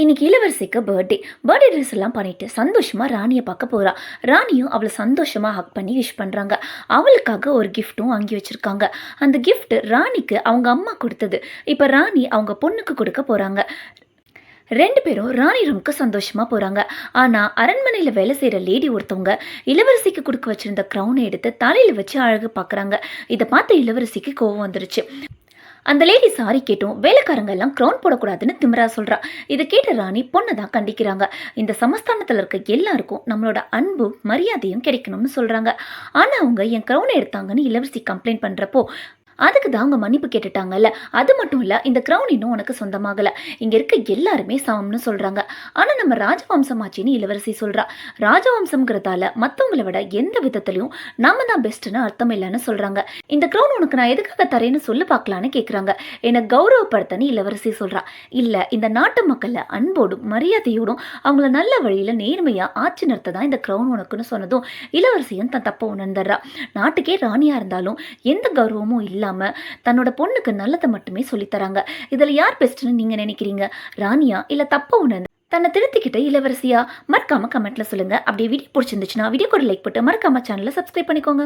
இன்னைக்கு இளவரசிக்கு birthday dress எல்லாம் பண்ணிட்டு சந்தோஷமா ராணியை பார்க்க போறா. ராணியும் அவளை சந்தோஷமா ஹக் பண்ணி விஷ் பண்றாங்க. அவளுக்காக ஒரு கிஃப்ட்டும் வாங்கி வச்சிருக்காங்க. அந்த கிஃப்ட் ராணிக்கு அவங்க அம்மா கொடுத்தது. இப்ப ராணி அவங்க பொண்ணுக்கு கொடுக்க போறாங்க. ரெண்டு பேரும் ராணி ரூமுக்கு சந்தோஷமா போறாங்க. ஆனா அரண்மனையில வேலை செய்யற லேடி ஒருத்தவங்க இளவரசிக்கு கொடுக்க வச்சிருந்த கிரவுனை எடுத்து தலையில வச்சு அழகு பாக்குறாங்க. இதை பார்த்த இளவரசிக்கு கோவம் வந்துருச்சு. அந்த லேடி சாரி கேட்டும் வேலைக்காரங்க எல்லாம் க்ரௌன் போடக்கூடாதுன்னு திமிரா சொல்றா. இதை கேட்ட ராணி பொண்ணை தான் கண்டிக்கிறாங்க. இந்த சமஸ்தானத்தில் இருக்க எல்லாருக்கும் நம்மளோட அன்பும் மரியாதையும் கிடைக்கணும்னு சொல்றாங்க. ஆனா அவங்க என் க்ரௌனை எடுத்தாங்கன்னு இளவரசி கம்ப்ளைண்ட் பண்றப்போ அதுக்கு தான் அவங்க மன்னிப்பு கேட்டுட்டாங்கல்ல. அது மட்டும் இல்லை, இந்த க்ரௌன் இன்னும் உனக்கு சொந்தமாகலை, இங்கே இருக்க எல்லாருமே சமம்னு சொல்கிறாங்க. ஆனால் நம்ம ராஜவம்சமாச்சின்னு இளவரசி சொல்கிறா. ராஜவம்சம்ங்கிறதால மற்றவங்களை விட எந்த விதத்துலையும் நாம தான் பெஸ்ட்டுன்னு அர்த்தம் இல்லைன்னு சொல்கிறாங்க. இந்த க்ரௌன் உனக்கு நான் எதுக்காக தரேன்னு சொல்லி பார்க்கலான்னு கேட்குறாங்க. என்னை கௌரவப்படுத்தன்னு இளவரசி சொல்கிறா. இல்லை, இந்த நாட்டு மக்களை அன்போடும் மரியாதையோடும் அவங்கள நல்ல வழியில் நேர்மையாக ஆட்சி நடத்த தான் இந்த க்ரௌன் உனக்குன்னு சொன்னதும் இளவரசியும் தன் தப்ப உணர்ந்துடுறா. நாட்டுக்கே ராணியாக இருந்தாலும் எந்த கௌரவமும் இல்லை, தன்னோட பொண்ணுக்கு நல்லதை மட்டுமே சொல்லித்தராங்க. இதுல யார் பெஸ்ட்னு நீங்க நினைக்கிறீங்க? ராணியா இல்ல தப்ப உணர்ந்து தன்னை திருத்திக்கிட்ட இளவரசியா? மறக்காம கமெண்ட்ல சொல்லுங்க. அப்படியே வீடியோ பிடிச்சிருந்துச்சுன்னா வீடியோக்கு ஒரு லைக் போட்டு மறக்காம சேனலை சப்ஸ்கிரைப் பண்ணிக்கோங்க.